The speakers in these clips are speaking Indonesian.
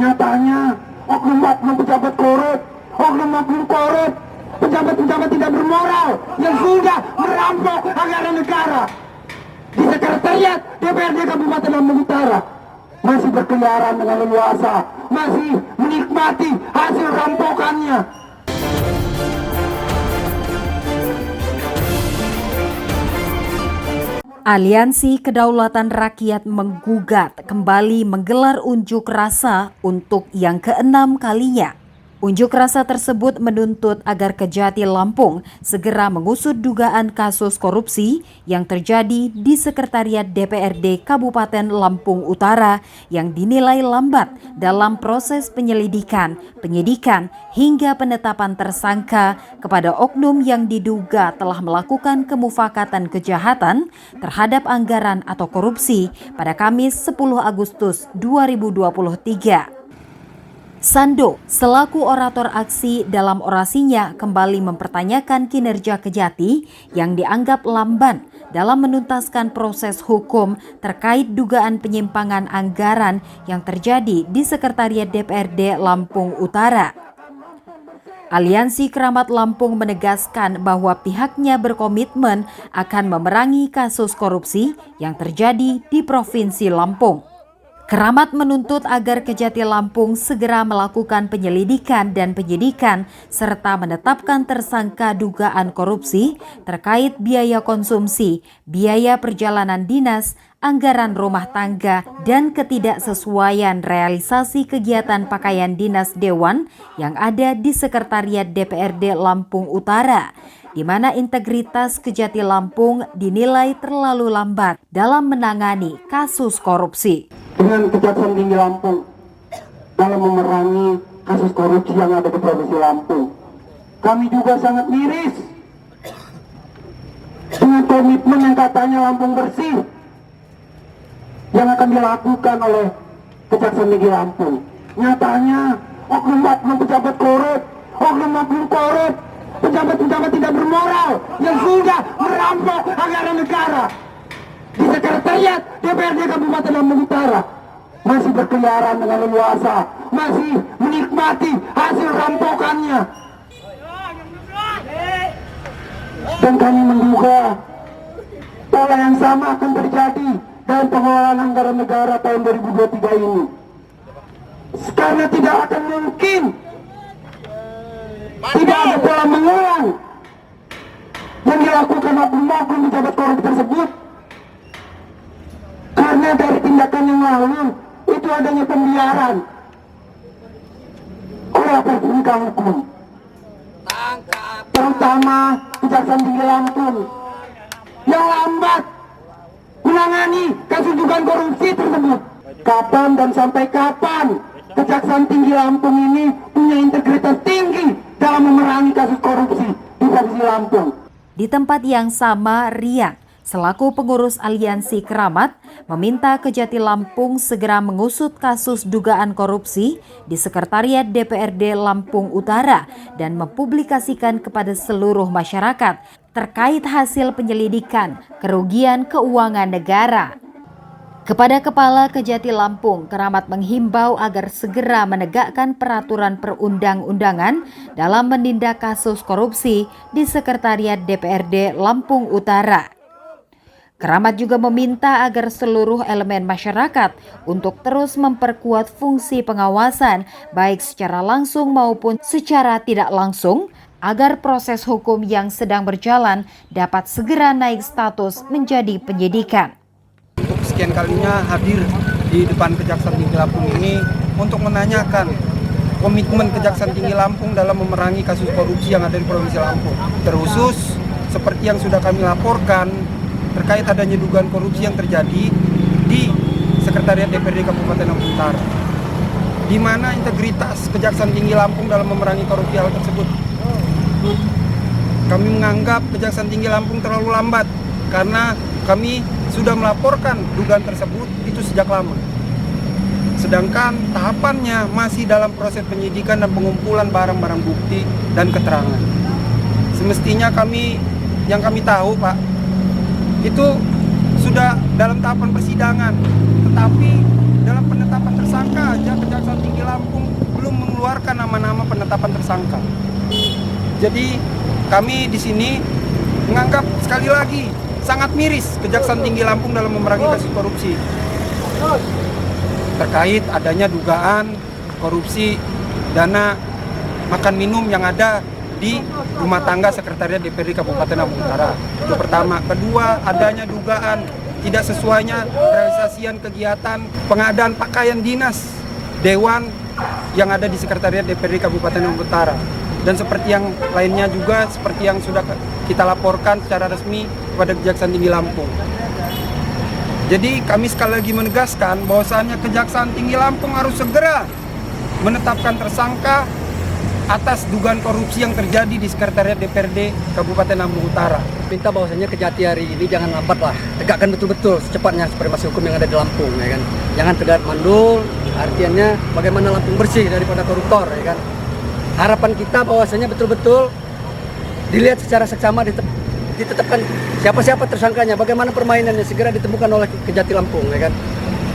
Nyatanya oknum-oknum pejabat korup, oknum-oknum korup, pejabat-pejabat tidak bermoral yang sudah merampok anggaran negara di sekretariat DPRD Kabupaten Lampung Utara masih berkeliaran dengan leluasa, masih menikmati hasil rampokannya. Aliansi Kedaulatan Rakyat menggugat kembali menggelar unjuk rasa untuk yang ke-6 kalinya. Unjuk rasa tersebut menuntut agar Kejati Lampung segera mengusut dugaan kasus korupsi yang terjadi di Sekretariat DPRD Kabupaten Lampung Utara yang dinilai lambat dalam proses penyelidikan, penyidikan, hingga penetapan tersangka kepada oknum yang diduga telah melakukan kemufakatan kejahatan terhadap anggaran atau korupsi pada Kamis 10 Agustus 2023. Sando, selaku orator aksi dalam orasinya kembali mempertanyakan kinerja Kejati yang dianggap lamban dalam menuntaskan proses hukum terkait dugaan penyimpangan anggaran yang terjadi di Sekretariat DPRD Lampung Utara. Aliansi Keramat Lampung menegaskan bahwa pihaknya berkomitmen akan memerangi kasus korupsi yang terjadi di Provinsi Lampung. Keramat menuntut agar Kejati Lampung segera melakukan penyelidikan dan penyidikan serta menetapkan tersangka dugaan korupsi terkait biaya konsumsi, biaya perjalanan dinas, anggaran rumah tangga, dan ketidaksesuaian realisasi kegiatan pakaian dinas Dewan yang ada di Sekretariat DPRD Lampung Utara, di mana integritas Kejati Lampung dinilai terlalu lambat dalam menangani kasus korupsi. Dengan Kejaksaan Tinggi Lampung dalam memerangi kasus korupsi yang ada di Provinsi Lampung, kami juga sangat miris dengan komitmen yang katanya Lampung bersih yang akan dilakukan oleh Kejaksaan Tinggi Lampung. Nyatanya oknum-oknum pejabat korup, oknum-oknum korup, pejabat-pejabat tidak bermoral yang sudah merampok anggaran negara di Sekretariat DPRD Kabupaten Lampung Utara masih berkeliaran dengan leluasa, masih menikmati hasil rampokannya. Dan kami menduga pola yang sama akan terjadi dalam pengelolaan anggaran negara tahun 2023 ini. Karena tidak akan mungkin tidak ada pola mengulang yang dilakukan oknum-oknum pejabat korup tersebut. Karena dari tindakan yang lalu itu adanya pembiaran oleh aparat penegak hukum, terutama Kejaksaan Tinggi Lampung yang lambat menangani kasus dugaan korupsi tersebut. Kapan dan sampai kapan Kejaksaan Tinggi Lampung ini punya integritas tinggi dalam memerangi kasus korupsi di Provinsi Lampung? Di tempat yang sama, Rian, selaku pengurus Aliansi Keramat, meminta Kejati Lampung segera mengusut kasus dugaan korupsi di Sekretariat DPRD Lampung Utara dan mempublikasikan kepada seluruh masyarakat terkait hasil penyelidikan kerugian keuangan negara. Kepada Kepala Kejati Lampung, Keramat menghimbau agar segera menegakkan peraturan perundang-undangan dalam menindak kasus korupsi di Sekretariat DPRD Lampung Utara. Keramat juga meminta agar seluruh elemen masyarakat untuk terus memperkuat fungsi pengawasan baik secara langsung maupun secara tidak langsung agar proses hukum yang sedang berjalan dapat segera naik status menjadi penyidikan. Untuk sekian kalinya hadir di depan Kejaksaan Tinggi Lampung ini untuk menanyakan komitmen Kejaksaan Tinggi Lampung dalam memerangi kasus korupsi yang ada di Provinsi Lampung. Terkhusus seperti yang sudah kami laporkan terkait adanya dugaan korupsi yang terjadi di Sekretariat DPRD Kabupaten Lampung Utara, di mana integritas Kejaksaan Tinggi Lampung dalam memerangi korupsi hal tersebut. Kami menganggap Kejaksaan Tinggi Lampung terlalu lambat karena kami sudah melaporkan dugaan tersebut itu sejak lama. Sedangkan tahapannya masih dalam proses penyidikan dan pengumpulan barang-barang bukti dan keterangan. Semestinya yang kami tahu, Pak, itu sudah dalam tahapan persidangan, tetapi dalam penetapan tersangka aja Kejaksaan Tinggi Lampung penetapan tersangka. Jadi kami di sini menganggap sekali lagi sangat miris Kejaksaan Tinggi Lampung dalam memerangi kasus korupsi terkait adanya dugaan korupsi dana makan minum yang ada di rumah tangga Sekretariat DPRD Kabupaten Lampung Utara. Itu pertama. Kedua, adanya dugaan tidak sesuainya realisasian kegiatan pengadaan pakaian dinas Dewan yang ada di Sekretariat DPRD Kabupaten Lampung Utara. Dan seperti yang lainnya juga, seperti yang sudah kita laporkan secara resmi kepada Kejaksaan Tinggi Lampung. Jadi kami sekali lagi menegaskan bahwasannya Kejaksaan Tinggi Lampung harus segera menetapkan tersangka atas dugaan korupsi yang terjadi di Sekretariat DPRD Kabupaten Lampung Utara. Minta bahwasanya Kejati hari ini jangan lambat lah, tegakkan betul-betul secepatnya supremasi hukum yang ada di Lampung, ya kan. Jangan tegak mandul, artinya bagaimana Lampung bersih daripada koruptor, ya kan. Harapan kita bahwasanya betul-betul dilihat secara seksama, ditetapkan siapa-siapa tersangkanya, bagaimana permainannya segera ditemukan oleh Kejati Lampung, ya kan.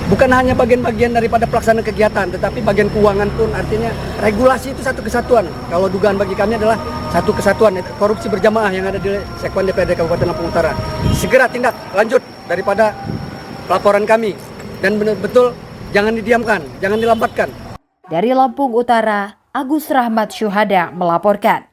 Bukan hanya bagian-bagian daripada pelaksanaan kegiatan, tetapi bagian keuangan pun, artinya regulasi itu satu kesatuan. Kalau dugaan bagi kami adalah satu kesatuan, korupsi berjamaah yang ada di Sekwan DPRD Kabupaten Lampung Utara. Segera tindak lanjut daripada laporan kami, dan betul-betul jangan didiamkan, jangan dilambatkan. Dari Lampung Utara, Agus Rahmat Syuhada melaporkan.